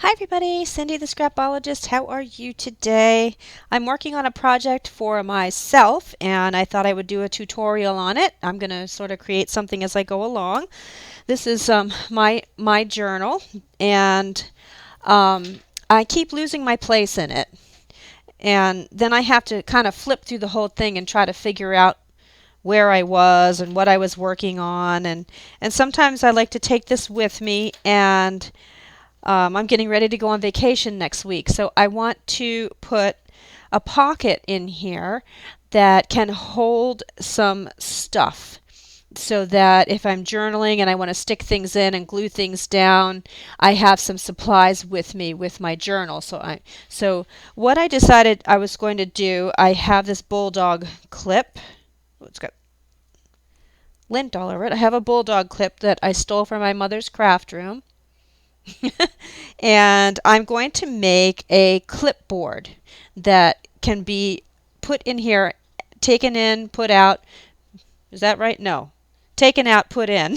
Hi everybody, Cindy the Scrapologist. How are you today? I'm working on a project for myself and I thought I would do a tutorial on it. I'm going to sort of create something as I go along. This is my journal and I keep losing my place in it. And then I have to kind of flip through the whole thing and try to figure out where I was and what I was working on. And sometimes I like to take this with me and I'm getting ready to go on vacation next week, so I want to put a pocket in here that can hold some stuff so that if I'm journaling and I want to stick things in and glue things down, I have some supplies with me with my journal. So what I decided I was going to do, I have this bulldog clip. Oh, it's got lint all over it. I have a bulldog clip that I stole from my mother's craft room. And I'm going to make a clipboard that can be put in here, taken in, put out. Is that right? No. Taken out, put in.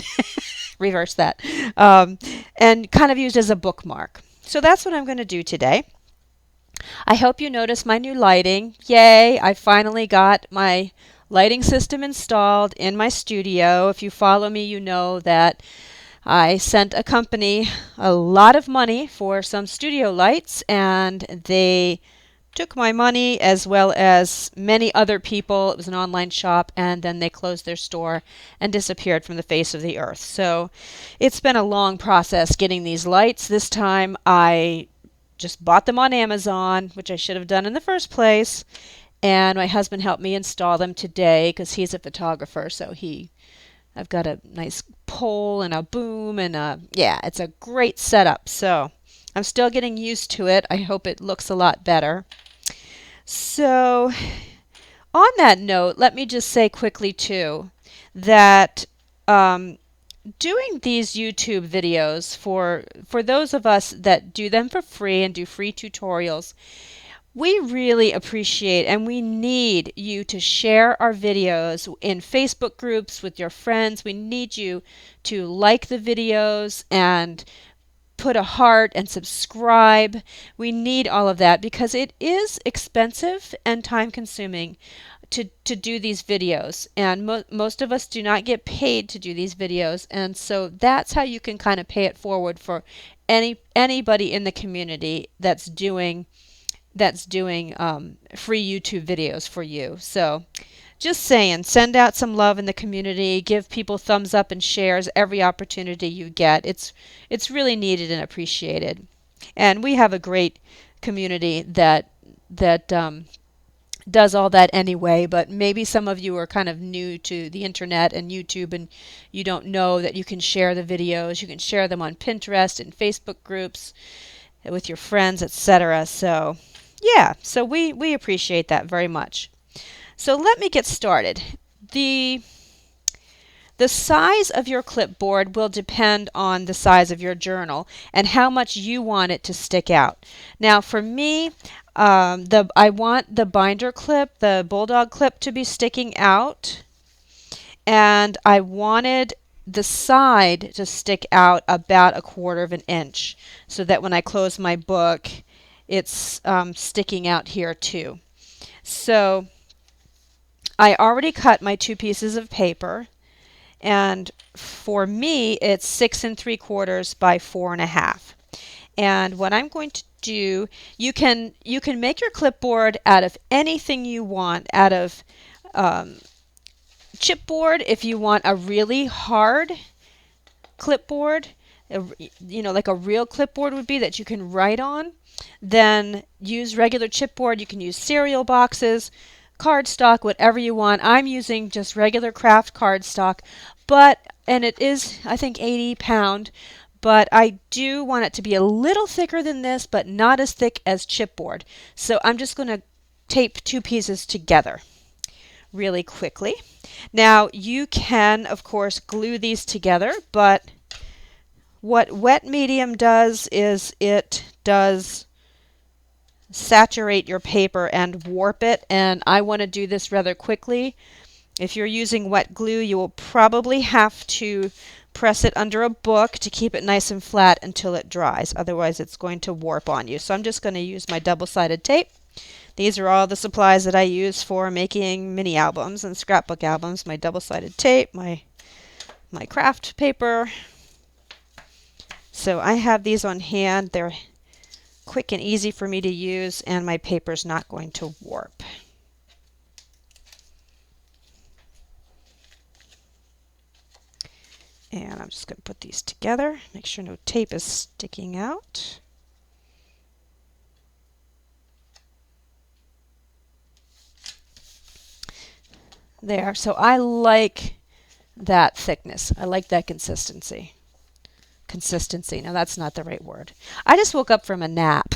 Reverse that. And kind of used as a bookmark. So that's what I'm going to do today. I hope you notice my new lighting. Yay! I finally got my lighting system installed in my studio. If you follow me, you know that I sent a company a lot of money for some studio lights, and they took my money as well as many other people. It was an online shop, and then they closed their store and disappeared from the face of the earth. So it's been a long process getting these lights. This time I just bought them on Amazon, which I should have done in the first place, and my husband helped me install them today because he's a photographer, so I've got a nice pole and a boom and yeah, it's a great setup. So I'm still getting used to it. I hope it looks a lot better. So on that note, let me just say quickly too that doing these YouTube videos for those of us that do them for free and do free tutorials, we really appreciate and we need you to share our videos in Facebook groups with your friends. We need you to like the videos and put a heart and subscribe. We need all of that because it is expensive and time consuming to do these videos, and most of us do not get paid to do these videos, and so that's how you can kind of pay it forward for anybody in the community that's doing free YouTube videos for you. So just saying, send out some love in the community, give people thumbs up and shares every opportunity you get. It's really needed and appreciated. And we have a great community that does all that anyway, but maybe some of you are kind of new to the internet and YouTube and you don't know that you can share the videos. You can share them on Pinterest and Facebook groups with your friends, etc. So yeah, so we appreciate that very much. So let me get started. The size of your clipboard will depend on the size of your journal and how much you want it to stick out. Now for me, I want the binder clip, the bulldog clip, to be sticking out, and I wanted the side to stick out about 1/4 of an inch so that when I close my book it's sticking out here too. So I already cut my 2 pieces of paper, and for me it's 6 3/4 by 4.5. And what I'm going to do, you can make your clipboard out of anything you want, out of chipboard if you want a really hard clipboard, like a real clipboard would be that you can write on. Then use regular chipboard. You can use cereal boxes, cardstock, whatever you want. I'm using just regular craft cardstock, and it is, I think, 80 pound, but I do want it to be a little thicker than this, but not as thick as chipboard. So I'm just going to tape 2 pieces together really quickly. Now you can, of course, glue these together, but what wet medium does is it does saturate your paper and warp it, and I want to do this rather quickly. If you're using wet glue, you will probably have to press it under a book to keep it nice and flat until it dries. Otherwise it's going to warp on you. So I'm just going to use my double-sided tape. These are all the supplies that I use for making mini albums and scrapbook albums. My double-sided tape, my craft paper. So I have these on hand. They're quick and easy for me to use, and my paper's not going to warp. And I'm just going to put these together, make sure no tape is sticking out. There, so I like that thickness. I like that consistency. No, that's not the right word. I just woke up from a nap.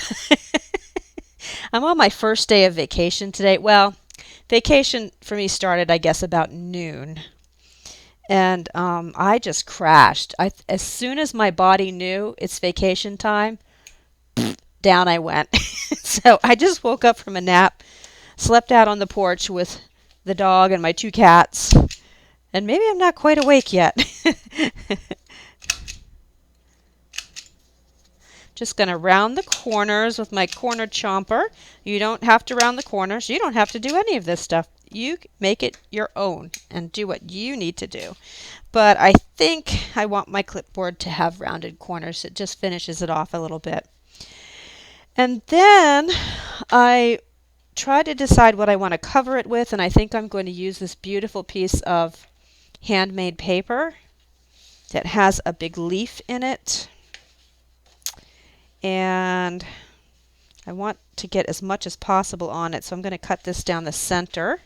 I'm on my first day of vacation today. Well, vacation for me started, I guess, about noon. And I just crashed. As soon as my body knew it's vacation time, down I went. So I just woke up from a nap, slept out on the porch with the dog and my 2 cats, and maybe I'm not quite awake yet. Just going to round the corners with my corner chomper. You don't have to round the corners. You don't have to do any of this stuff. You make it your own and do what you need to do. But I think I want my clipboard to have rounded corners. It just finishes it off a little bit. And then I try to decide what I want to cover it with, and I think I'm going to use this beautiful piece of handmade paper that has a big leaf in it. And I want to get as much as possible on it, so I'm going to cut this down the center.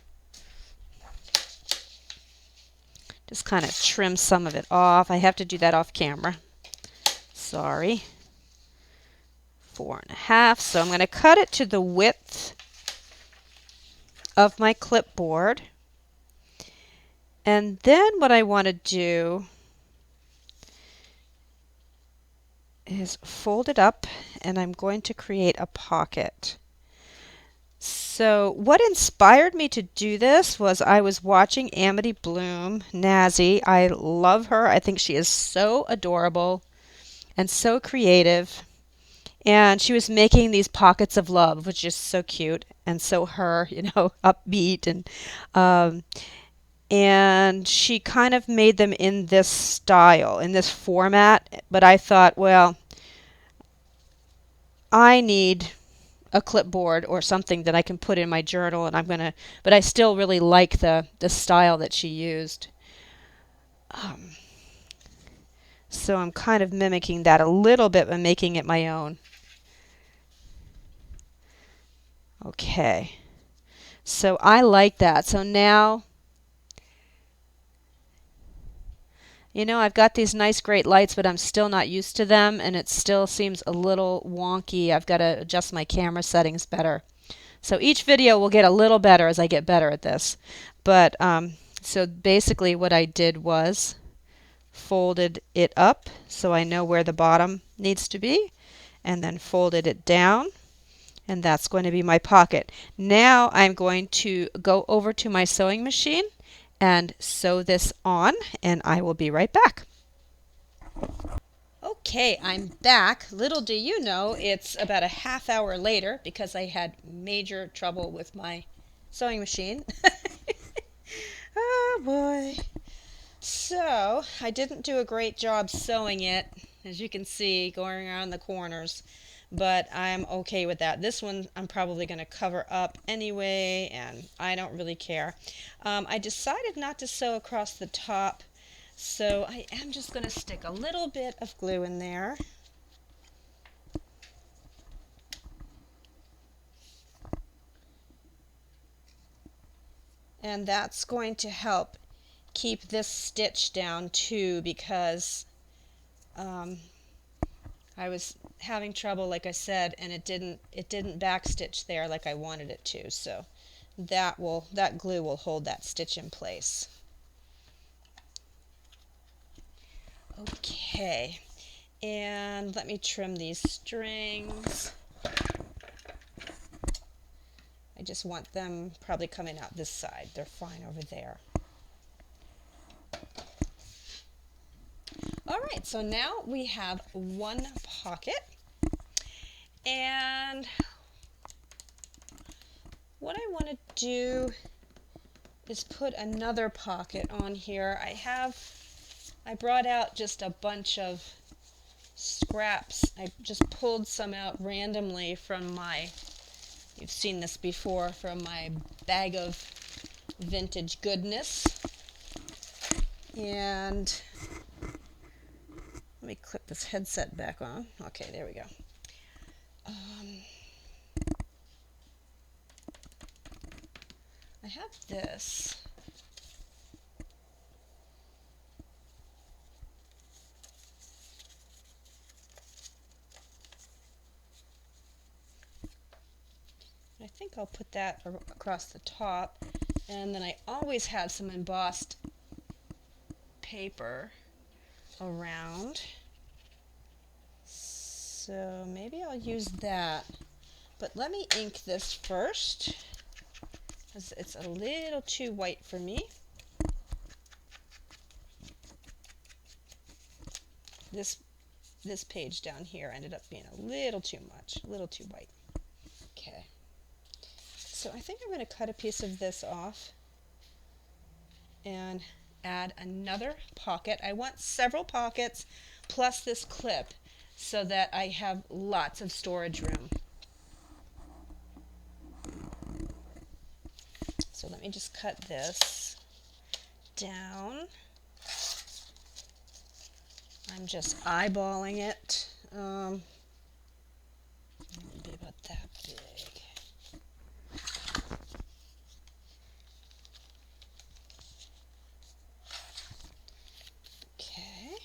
Just kind of trim some of it off. I have to do that off camera. Sorry. 4.5. So I'm going to cut it to the width of my clipboard. And then what I want to do is fold it up, and I'm going to create a pocket. So what inspired me to do this was I was watching Amity Bloom, Nazi. I love her. I think she is so adorable and so creative. And she was making these pockets of love, which is so cute and so her, upbeat. And she kind of made them in this style, in this format. But I thought, well, I need a clipboard or something that I can put in my journal, and but I still really like the style that she used. So I'm kind of mimicking that a little bit and making it my own. Okay, so I like that. So now, I've got these nice great lights, but I'm still not used to them, and it still seems a little wonky. I've got to adjust my camera settings better. So each video will get a little better as I get better at this. But so basically what I did was folded it up so I know where the bottom needs to be, and then folded it down, and that's going to be my pocket. Now I'm going to go over to my sewing machine and sew this on, and I will be right back. Okay, I'm back. Little do you know, it's about a half hour later because I had major trouble with my sewing machine. Oh boy. So, I didn't do a great job sewing it, as you can see, going around the corners. But I'm okay with that. This one I'm probably going to cover up anyway, and I don't really care. I decided not to sew across the top, so I am just going to stick a little bit of glue in there. And that's going to help keep this stitch down too, because I was having trouble, like I said, and it didn't backstitch there like I wanted it to. So that glue will hold that stitch in place. Okay, and let me trim these strings. I just want them probably coming out this side. They're fine over there. right, so now we have one pocket, and what I want to do is put another pocket on here. I brought out just a bunch of scraps. I just pulled some out randomly from you've seen this before, from my bag of vintage goodness. And let me clip this headset back on. Okay, there we go. I have this. I think I'll put that across the top, and then I always have some embossed paper around, so maybe I'll use that. But let me ink this first, because it's a little too white for me. This page down here ended up being a little too much, a little too white. Okay. So I think I'm going to cut a piece of this off and add another pocket. I want several pockets plus this clip so that I have lots of storage room. So let me just cut this down. I'm just eyeballing it. Maybe about that big. Okay.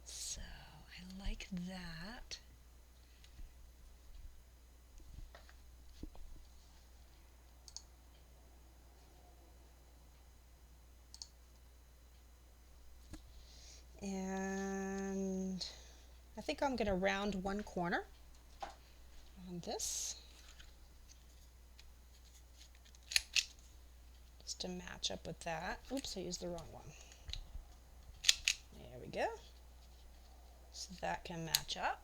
So I like that. And I think I'm going to round one corner on this, just to match up with that. Oops, I used the wrong one. There we go. So that can match up.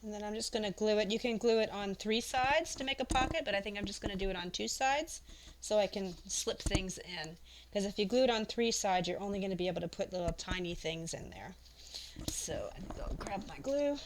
And then I'm just going to glue it. You can glue it on 3 sides to make a pocket, but I think I'm just going to do it on 2 sides so I can slip things in. Because if you glue it on 3 sides, you're only going to be able to put little tiny things in there. So I'll grab my glue.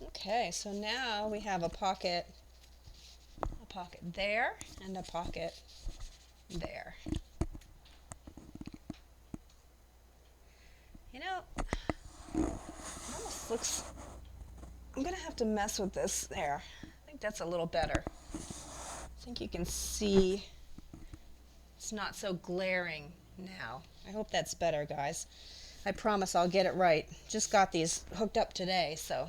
Okay, so now we have a pocket there and a pocket there. You know, it almost looks, I'm going to have to mess with this there. I think that's a little better. I think you can see it's not so glaring now. I hope that's better, guys. I promise I'll get it right. Just got these hooked up today, so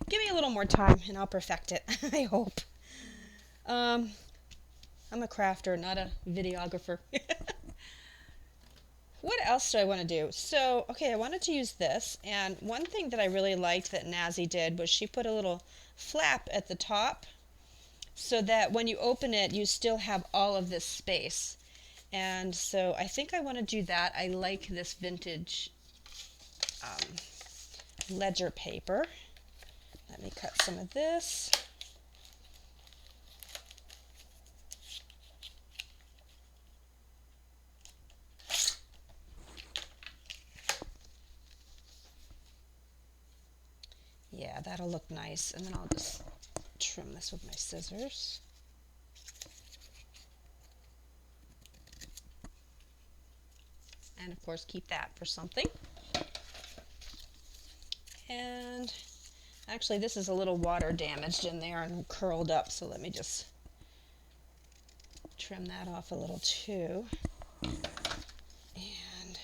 give me a little more time and I'll perfect it. I hope. I'm a crafter, not a videographer. What else do I want to do? So, okay, I wanted to use this, and one thing that I really liked that Nazi did was she put a little flap at the top so that when you open it, you still have all of this space. And so I think I want to do that. I like this vintage ledger paper. Let me cut some of this. Yeah, that'll look nice. And then I'll just trim this with my scissors. And of course keep that for something. And actually this is a little water damaged in there and curled up, so let me just trim that off a little too. And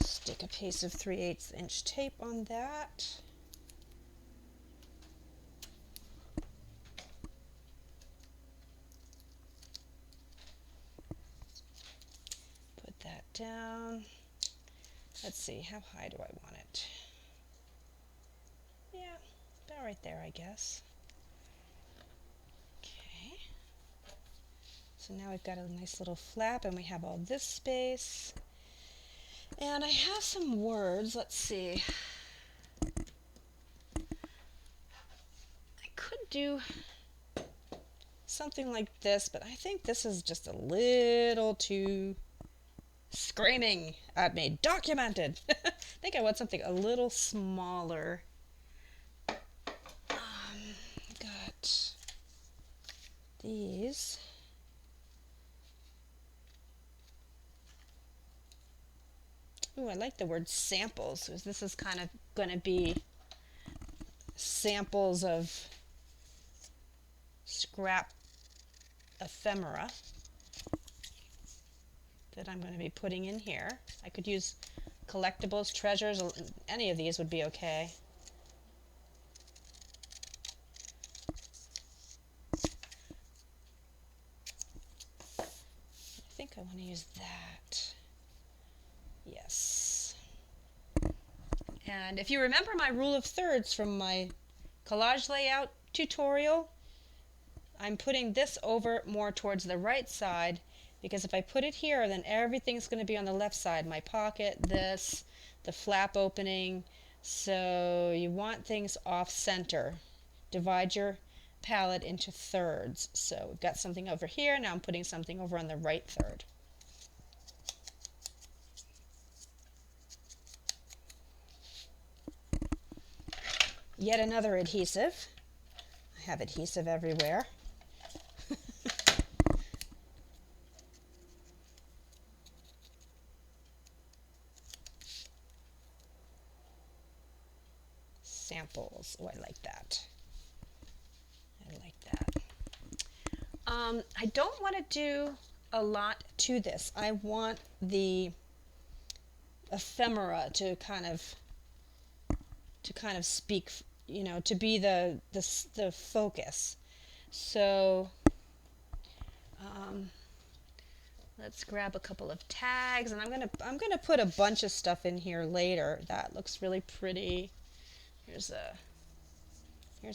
stick a piece of 3/8 inch tape on that. Put that down. Let's see, how high do I want it? Yeah, about right there, I guess. Okay. So now we've got a nice little flap and we have all this space. And I have some words, let's see. I could do something like this, but I think this is just a little too screaming at me. Documented. I think I want something a little smaller. Got these. Ooh, I like the word samples, because this is kind of going to be samples of scrap ephemera that I'm going to be putting in here. I could use collectibles, treasures, any of these would be okay. I think I want to use that. Yes. And if you remember my rule of thirds from my collage layout tutorial, I'm putting this over more towards the right side, because if I put it here, then everything's going to be on the left side. My pocket, this, the flap opening. So you want things off center. Divide your palette into thirds. So we've got something over here. Now I'm putting something over on the right third. Yet another adhesive. I have adhesive everywhere. Samples. Oh, I like that. I like that. I don't want to do a lot to this. I want the ephemera to kind of speak, you know, to be the focus. So let's grab a couple of tags, and I'm gonna put a bunch of stuff in here later. That looks really pretty. Here's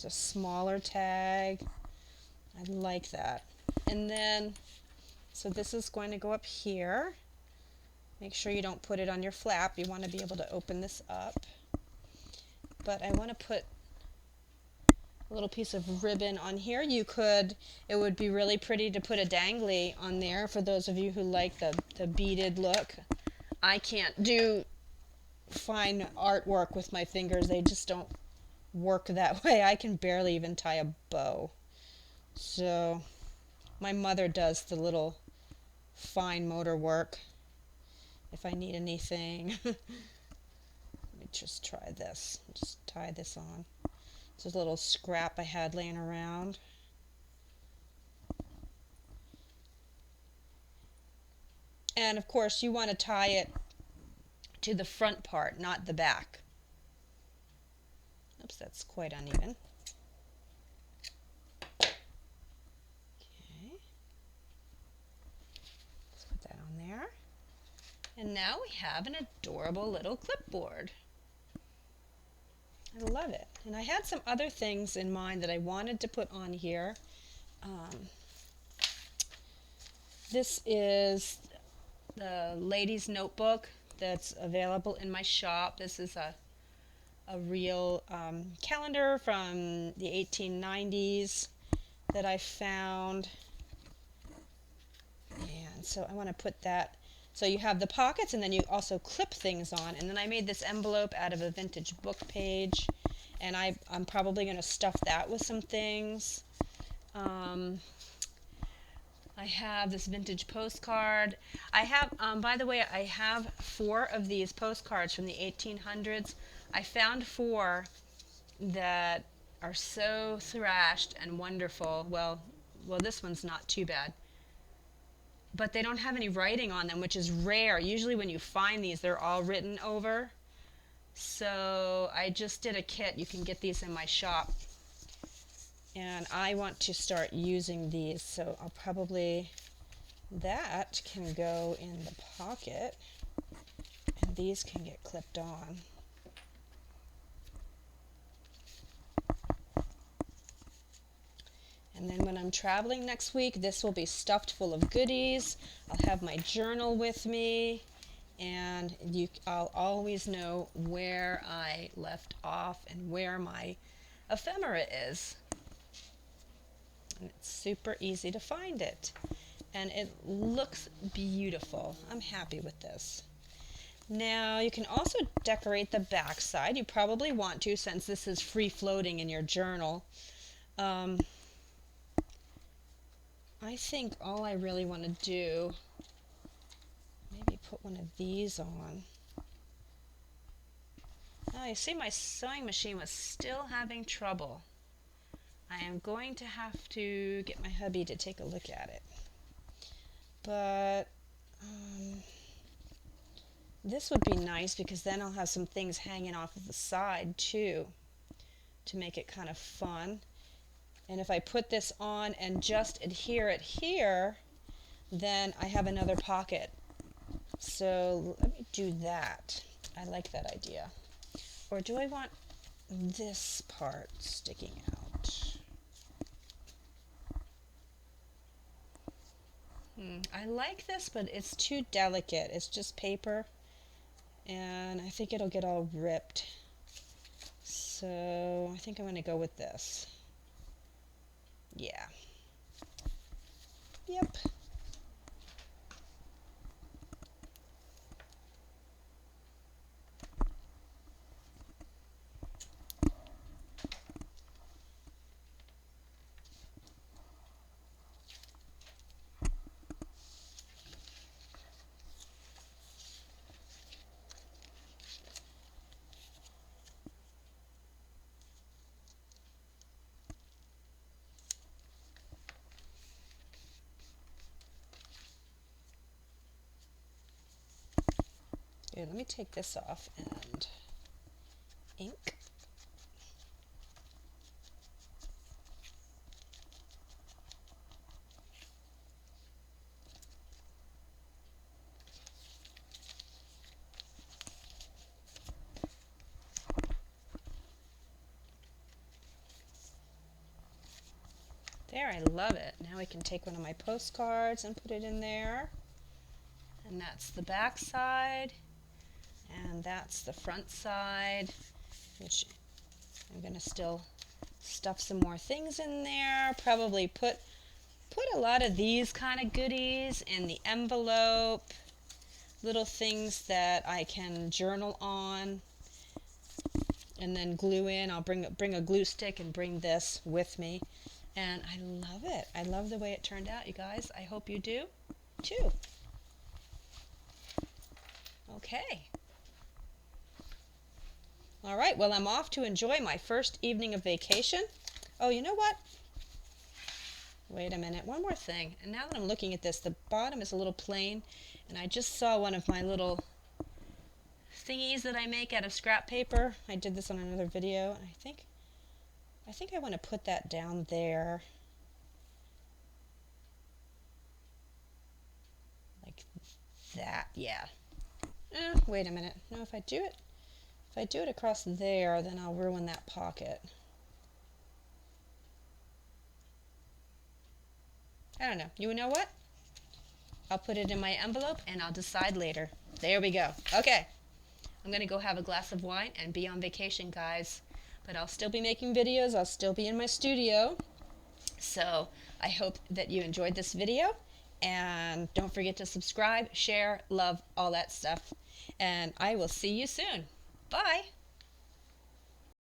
a smaller tag. I like that. And then, so this is going to go up here. Make sure you don't put it on your flap. You want to be able to open this up. But I want to put a little piece of ribbon on here. It would be really pretty to put a dangly on there for those of you who like the beaded look. I can't do fine artwork with my fingers. They just don't work that way. I can barely even tie a bow. So my mother does the little fine motor work if I need anything. Let me just try this. Just tie this on. This is a little scrap I had laying around. And of course you want to tie it to the front part, not the back. Oops, that's quite uneven. Okay. Let's put that on there. And now we have an adorable little clipboard. I love it. And I had some other things in mind that I wanted to put on here. This is the ladies' notebook that's available in my shop. This is a real calendar from the 1890s that I found. And so I want to put that. So you have the pockets, and then you also clip things on. And then I made this envelope out of a vintage book page, and I'm probably going to stuff that with some things. I have this vintage postcard. I have, by the way, I have 4 of these postcards from the 1800s. I found 4 that are so thrashed and wonderful. Well, this one's not too bad. but they don't have any writing on them, which is rare. Usually when you find these, they're all written over. So I just did a kit. You can get these in my shop. And I want to start using these, so I'll probably, that can go in the pocket, and these can get clipped on. And then when I'm traveling next week, this will be stuffed full of goodies. I'll have my journal with me, and I'll always know where I left off and where my ephemera is. And it's super easy to find it. And it looks beautiful. I'm happy with this. Now you can also decorate the back side. You probably want to, since this is free floating in your journal. I think all I really want to do, maybe put one of these on. Oh, you see my sewing machine was still having trouble. I am going to have to get my hubby to take a look at it. But this would be nice because then I'll have some things hanging off of the side too to make it kind of fun. And if I put this on and just adhere it here, then I have another pocket. So let me do that. I like that idea. Or do I want this part sticking out? I like this, but it's too delicate. It's just paper, and I think it'll get all ripped. So I think I'm going to go with this. Yeah. Yep. Here, let me take this off and ink. There, I love it. Now I can take one of my postcards and put it in there. And that's the back side. And that's the front side, which I'm going to still stuff some more things in there. Probably put a lot of these kind of goodies in the envelope. Little things that I can journal on and then glue in. I'll bring a glue stick and bring this with me. And I love it. I love the way it turned out, you guys. I hope you do too. Okay. All right, well, I'm off to enjoy my first evening of vacation. Oh, you know what? Wait a minute, one more thing. And now that I'm looking at this, the bottom is a little plain, and I just saw one of my little thingies that I make out of scrap paper. I did this on another video, and I think I want to put that down there. Like that, yeah. Wait a minute. No, if I do it across there, then I'll ruin that pocket. I don't know. You know what? I'll put it in my envelope and I'll decide later. There we go. Okay. I'm going to go have a glass of wine and be on vacation, guys. But I'll still be making videos. I'll still be in my studio. So I hope that you enjoyed this video. And don't forget to subscribe, share, love, all that stuff. And I will see you soon. Bye.